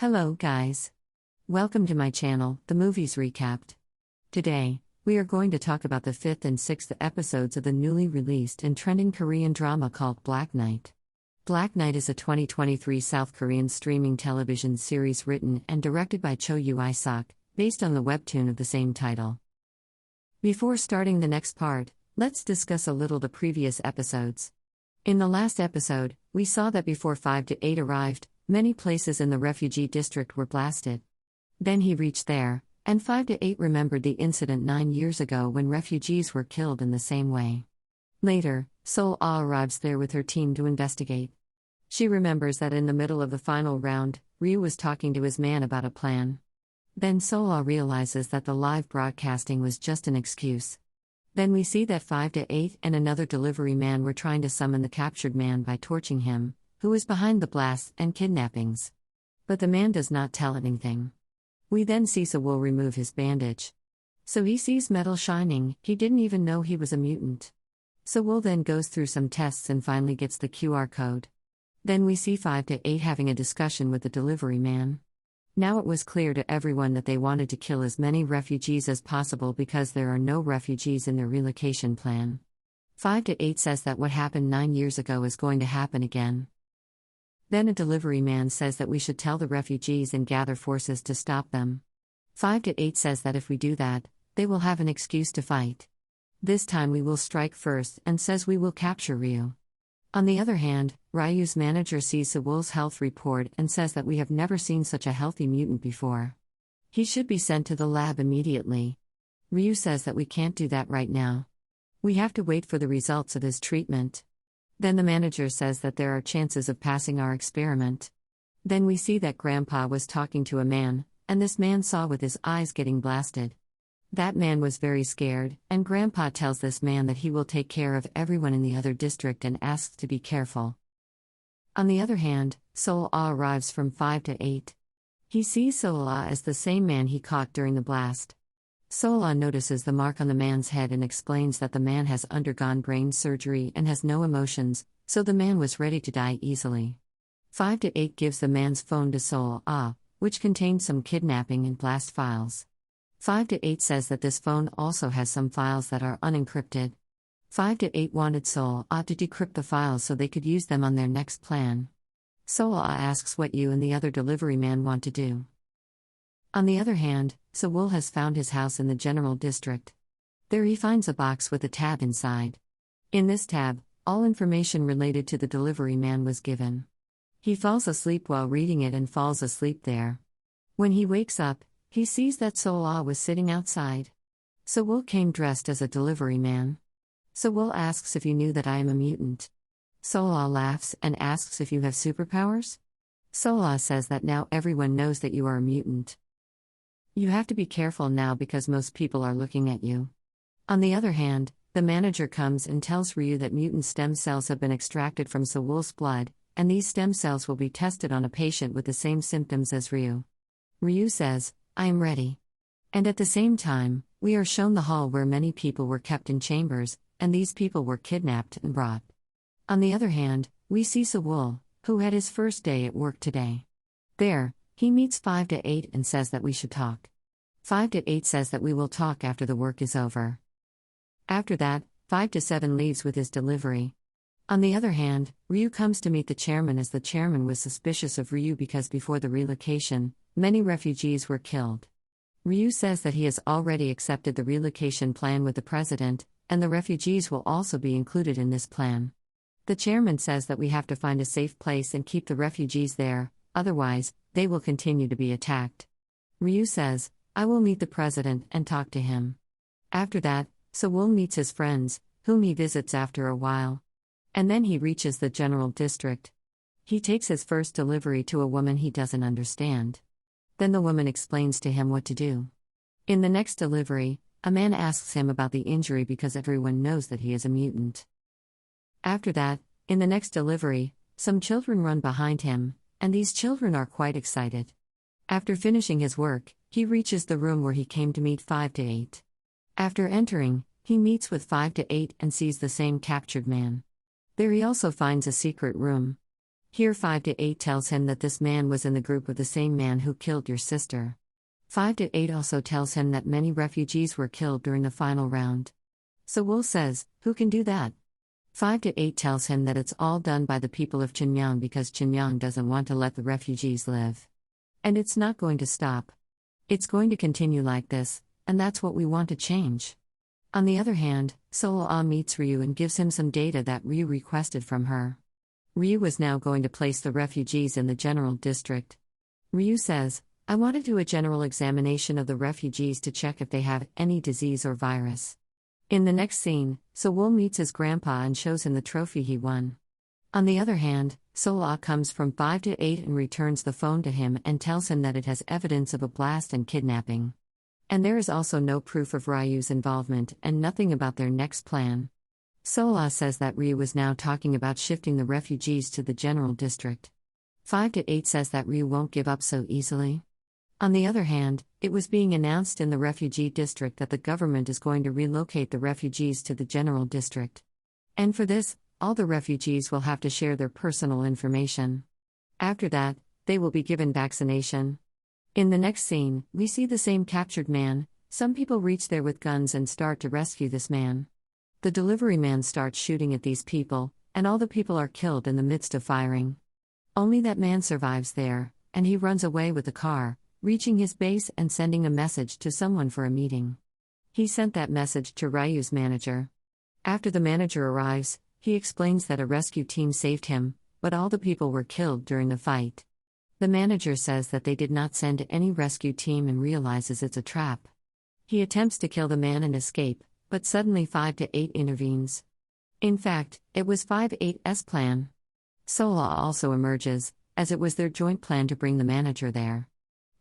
Hello, guys. Welcome to my channel, The Movies Recapped. Today, we are going to talk about the 5th and 6th episodes of the newly released and trending Korean drama called Black Knight. Black Knight is a 2023 South Korean streaming television series written and directed by Cho Yoo-isok, based on the webtoon of the same title. Before starting the next part, let's discuss a little the previous episodes. In the last episode, we saw that before 5 to 8 arrived, many places in the refugee district were blasted. Then he reached there, and 5 to 8 remembered the incident 9 years ago when refugees were killed in the same way. Later, Sol-ah arrives there with her team to investigate. She remembers that in the middle of the final round, Ryu was talking to his man about a plan. Then Sol-ah realizes that the live broadcasting was just an excuse. Then we see that 5 to 8 and another delivery man were trying to summon the captured man by torching him, who is behind the blasts and kidnappings. But the man does not tell anything. We then see Sewol remove his bandage. So he sees metal shining, he didn't even know he was a mutant. Sewol then goes through some tests and finally gets the QR code. Then we see 5 to 8 having a discussion with the delivery man. Now it was clear to everyone that they wanted to kill as many refugees as possible because there are no refugees in their relocation plan. 5 to 8 says that what happened 9 years ago is going to happen again. Then a delivery man says that we should tell the refugees and gather forces to stop them. 5 to 8 says that if we do that, they will have an excuse to fight. This time we will strike first and says we will capture Ryu. On the other hand, Ryu's manager sees Sewol's health report and says that we have never seen such a healthy mutant before. He should be sent to the lab immediately. Ryu says that we can't do that right now. We have to wait for the results of his treatment. Then the manager says that there are chances of passing our experiment. Then we see that Grandpa was talking to a man, and this man saw with his eyes getting blasted. That man was very scared, and Grandpa tells this man that he will take care of everyone in the other district and asks to be careful. On the other hand, Sol-ah arrives from 5 to 8. He sees Sol-ah as the same man he caught during the blast. Sol-ah notices the mark on the man's head and explains that the man has undergone brain surgery and has no emotions, so the man was ready to die easily. 5 to 8 gives the man's phone to Sol-ah, which contains some kidnapping and blast files. 5 to 8 says that this phone also has some files that are unencrypted. 5 to 8 wanted Sol-ah to decrypt the files so they could use them on their next plan. Sol-ah asks what you and the other delivery man want to do. On the other hand, Sewol has found his house in the general district. There he finds a box with a tab inside. In this tab, all information related to the delivery man was given. He falls asleep while reading it and falls asleep there. When he wakes up, he sees that Sol-ah was sitting outside. Sewol came dressed as a delivery man. Sewol asks if you knew that I am a mutant. Sol-ah laughs and asks if you have superpowers. Sol-ah says that now everyone knows that you are a mutant. You have to be careful now because most people are looking at you. On the other hand, the manager comes and tells Ryu that mutant stem cells have been extracted from Sewol's blood, and these stem cells will be tested on a patient with the same symptoms as Ryu. Ryu says, I am ready. And at the same time, we are shown the hall where many people were kept in chambers, and these people were kidnapped and brought. On the other hand, we see Sewol, who had his first day at work today. There, he meets 5 to 8 and says that we should talk. 5 to 8 says that we will talk after the work is over. After that, 5 to 7 leaves with his delivery. On the other hand, Ryu comes to meet the chairman as the chairman was suspicious of Ryu because before the relocation, many refugees were killed. Ryu says that he has already accepted the relocation plan with the president, and the refugees will also be included in this plan. The chairman says that we have to find a safe place and keep the refugees there, otherwise, they will continue to be attacked. Ryu says, I will meet the president and talk to him. After that, Sewol meets his friends, whom he visits after a while. And then he reaches the general district. He takes his first delivery to a woman he doesn't understand. Then the woman explains to him what to do. In the next delivery, a man asks him about the injury because everyone knows that he is a mutant. After that, in the next delivery, some children run behind him, and these children are quite excited. After finishing his work, he reaches the room where he came to meet 5 to 8. After entering, he meets with 5 to 8 and sees the same captured man. There he also finds a secret room. Here 5 to 8 tells him that this man was in the group of the same man who killed your sister. 5 to 8 also tells him that many refugees were killed during the final round. Sewol says, "Who can do that?" 5 to 8 tells him that it's all done by the people of Xinjiang because Xinjiang doesn't want to let the refugees live. And it's not going to stop. It's going to continue like this, and that's what we want to change. On the other hand, Sewol meets Ryu and gives him some data that Ryu requested from her. Ryu was now going to place the refugees in the general district. Ryu says, "I want to do a general examination of the refugees to check if they have any disease or virus." In the next scene, Sewol meets his grandpa and shows him the trophy he won. On the other hand, Sewol comes from 5 to 8 and returns the phone to him and tells him that it has evidence of a blast and kidnapping. And there is also no proof of Ryu's involvement and nothing about their next plan. Sewol says that Ryu was now talking about shifting the refugees to the general district. 5 to 8 says that Ryu won't give up so easily. On the other hand, it was being announced in the refugee district that the government is going to relocate the refugees to the general district. And for this, all the refugees will have to share their personal information. After that, they will be given vaccination. In the next scene, we see the same captured man. Some people reach there with guns and start to rescue this man. The delivery man starts shooting at these people, and all the people are killed in the midst of firing. Only that man survives there, and he runs away with the car, reaching his base and sending a message to someone for a meeting. He sent that message to Ryu's manager. After the manager arrives, he explains that a rescue team saved him, but all the people were killed during the fight. The manager says that they did not send any rescue team and realizes it's a trap. He attempts to kill the man and escape, but suddenly 5 to 8 intervenes. In fact, it was 5-8's plan. Sewol also emerges, as it was their joint plan to bring the manager there.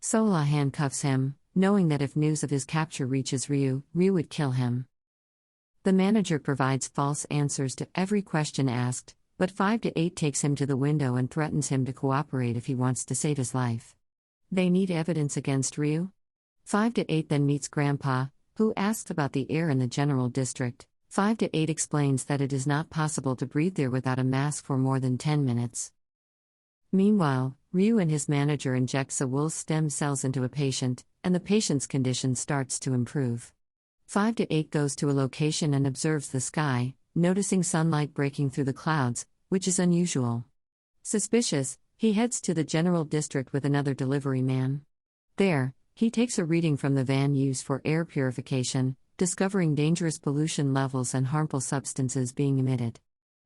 Sewol handcuffs him, knowing that if news of his capture reaches Ryu, Ryu would kill him. The manager provides false answers to every question asked, but 5 to 8 takes him to the window and threatens him to cooperate if he wants to save his life. They need evidence against Ryu. 5 to 8 then meets Grandpa, who asks about the air in the general district. 5 to 8 explains that it is not possible to breathe there without a mask for more than 10 minutes. Meanwhile, Ryu and his manager inject Sewol's stem cells into a patient, and the patient's condition starts to improve. 5 to 8 goes to a location and observes the sky, noticing sunlight breaking through the clouds, which is unusual. Suspicious, he heads to the general district with another delivery man. There, he takes a reading from the van used for air purification, discovering dangerous pollution levels and harmful substances being emitted.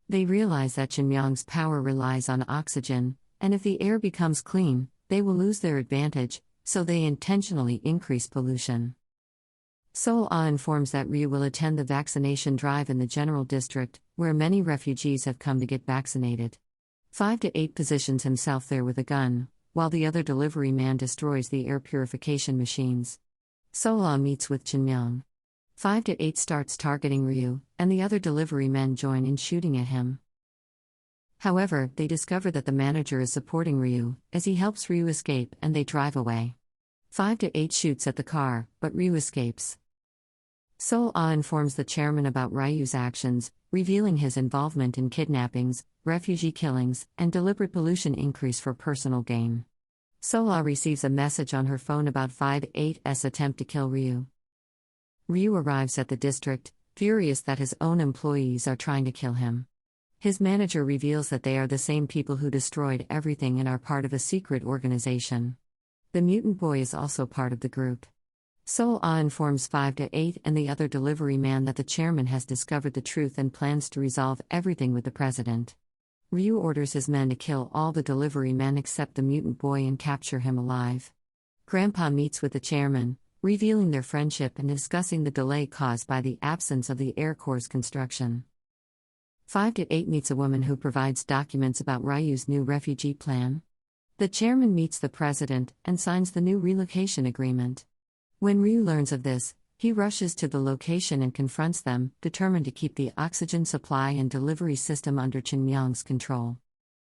They realize that Xinjiang's power relies on oxygen, and if the air becomes clean, they will lose their advantage, so they intentionally increase pollution. Sewol informs that Ryu will attend the vaccination drive in the general district, where many refugees have come to get vaccinated. 5 to 8 positions himself there with a gun, while the other delivery man destroys the air purification machines. Sewol meets with Xinjiang. 5 to 8 starts targeting Ryu, and the other delivery men join in shooting at him. However, they discover that the manager is supporting Ryu, as he helps Ryu escape, and they drive away. 5 to 8 shoots at the car, but Ryu escapes. Sewol informs the chairman about Ryu's actions, revealing his involvement in kidnappings, refugee killings, and deliberate pollution increase for personal gain. Sewol receives a message on her phone about 5-8's attempt to kill Ryu. Ryu arrives at the district, furious that his own employees are trying to kill him. His manager reveals that they are the same people who destroyed everything and are part of a secret organization. The mutant boy is also part of the group. Sewol informs 5 to 8 and the other delivery man that the chairman has discovered the truth and plans to resolve everything with the president. Ryu orders his men to kill all the delivery men except the mutant boy and capture him alive. Grandpa meets with the chairman, revealing their friendship and discussing the delay caused by the absence of the Air Corps' construction. 5 to 8 meets a woman who provides documents about Ryu's new refugee plan. The chairman meets the president and signs the new relocation agreement. When Ryu learns of this, he rushes to the location and confronts them, determined to keep the oxygen supply and delivery system under Xinjiang's control.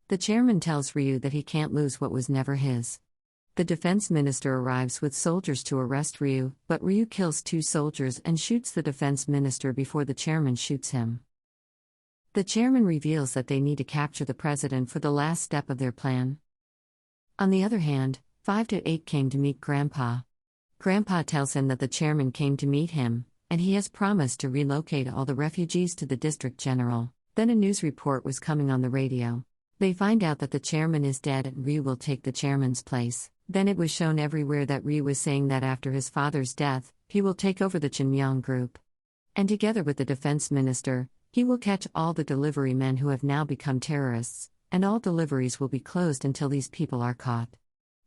The chairman tells Ryu that he can't lose what was never his. The defense minister arrives with soldiers to arrest Ryu, but Ryu kills 2 soldiers and shoots the defense minister before the chairman shoots him. The chairman reveals that they need to capture the president for the last step of their plan. On the other hand, 5 to 8 came to meet Grandpa. Grandpa tells him that the chairman came to meet him, and he has promised to relocate all the refugees to the district general. Then a news report was coming on the radio. They find out that the chairman is dead and Ryu will take the chairman's place. Then it was shown everywhere that Ryu was saying that after his father's death, he will take over the Chinmyang group. And together with the defense minister, he will catch all the delivery men who have now become terrorists, and all deliveries will be closed until these people are caught.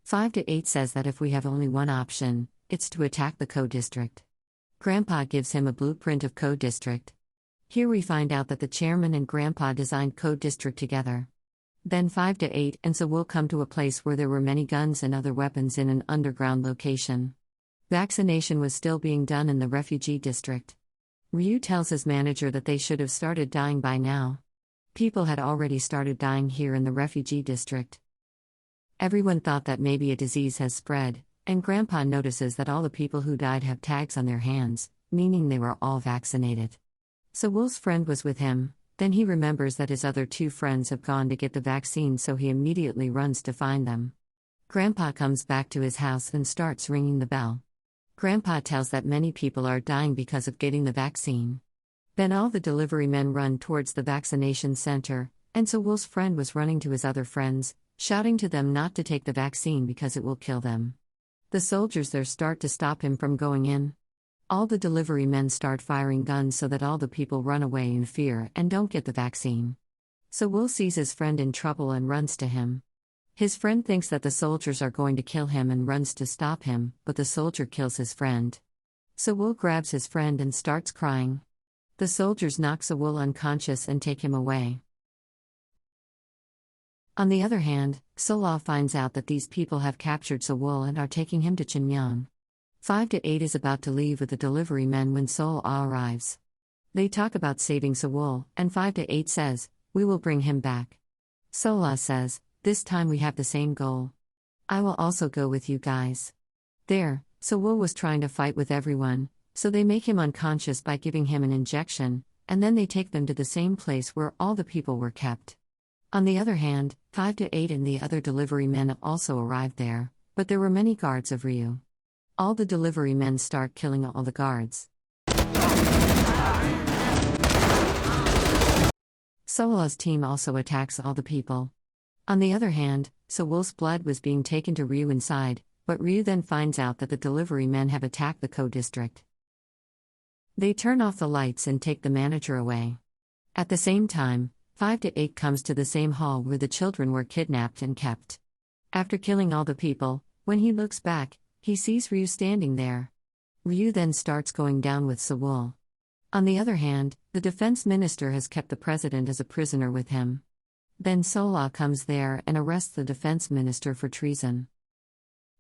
5 to 8 says that if we have only one option, it's to attack the Ko district. Grandpa gives him a blueprint of Ko district. Here we find out that the chairman and Grandpa designed Ko district together. Then 5 to 8 and So will come to a place where there were many guns and other weapons in an underground location. Vaccination was still being done in the refugee district. Ryu tells his manager that they should have started dying by now. People had already started dying here in the refugee district. Everyone thought that maybe a disease has spread, and Grandpa notices that all the people who died have tags on their hands, meaning they were all vaccinated. So Wol's friend was with him. Then he remembers that his other 2 friends have gone to get the vaccine, so he immediately runs to find them. Grandpa comes back to his house and starts ringing the bell. Grandpa tells that many people are dying because of getting the vaccine. Then all the delivery men run towards the vaccination center, and so Wol's friend was running to his other friends, shouting to them not to take the vaccine because it will kill them. The soldiers there start to stop him from going in. All the delivery men start firing guns so that all the people run away in fear and don't get the vaccine. So Will sees his friend in trouble and runs to him. His friend thinks that the soldiers are going to kill him and runs to stop him, but the soldier kills his friend. So Will grabs his friend and starts crying. The soldiers knock Sewol unconscious and take him away. On the other hand, Sola finds out that these people have captured Sewol and are taking him to Chinmyang. 5 to 8 is about to leave with the delivery men when Sola arrives. They talk about saving Sewol, and 5 to 8 says, "We will bring him back." Sola says, "This time we have the same goal. I will also go with you guys." There, Sewol was trying to fight with everyone, so they make him unconscious by giving him an injection, and then they take them to the same place where all the people were kept. On the other hand, 5 to 8 and the other delivery men also arrived there, but there were many guards of Ryu. All the delivery men start killing all the guards. Sola's team also attacks all the people. On the other hand, Sewol's blood was being taken to Ryu inside, but Ryu then finds out that the delivery men have attacked the Ko district. They turn off the lights and take the manager away. At the same time, 5 to 8 comes to the same hall where the children were kidnapped and kept. After killing all the people, when he looks back, he sees Ryu standing there. Ryu then starts going down with Sewol. On the other hand, the defense minister has kept the president as a prisoner with him. Then Sola comes there and arrests the defense minister for treason.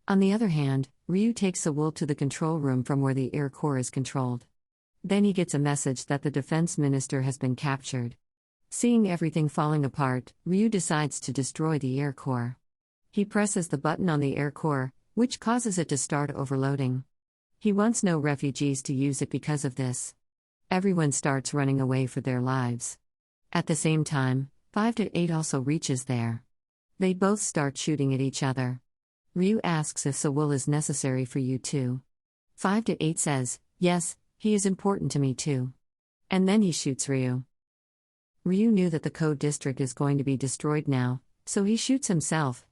On the other hand, Ryu takes Sewol to the control room from where the air corps is controlled. Then he gets a message that the defense minister has been captured. Seeing everything falling apart, Ryu decides to destroy the air corps. He presses the button on the air corps, which causes it to start overloading. He wants no refugees to use it because of this. Everyone starts running away for their lives. At the same time, 5 to 8 also reaches there. They both start shooting at each other. Ryu asks if Sewol is necessary for you too. 5 to 8 says, "Yes, he is important to me too." And then he shoots Ryu. Ryu knew that the Ko district is going to be destroyed now, so he shoots himself.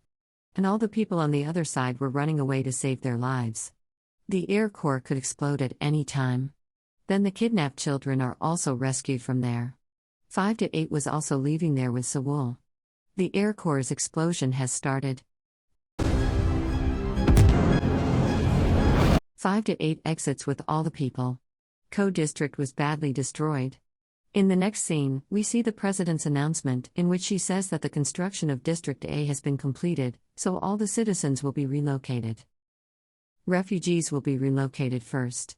And all the people on the other side were running away to save their lives. The air corps could explode at any time. Then the kidnapped children are also rescued from there. 5 to 8 was also leaving there with Sewol. The air corps' explosion has started. 5 to 8 exits with all the people. Ko district was badly destroyed. In the next scene, we see the president's announcement, in which she says that the construction of District A has been completed, so all the citizens will be relocated. Refugees will be relocated first.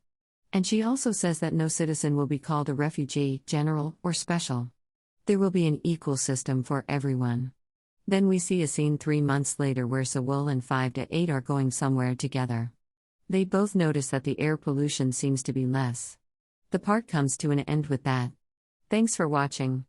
And she also says that no citizen will be called a refugee, general, or special. There will be an equal system for everyone. Then we see a scene 3 months later where Sewol and 5 to 8 are going somewhere together. They both notice that the air pollution seems to be less. The part comes to an end with that. Thanks for watching.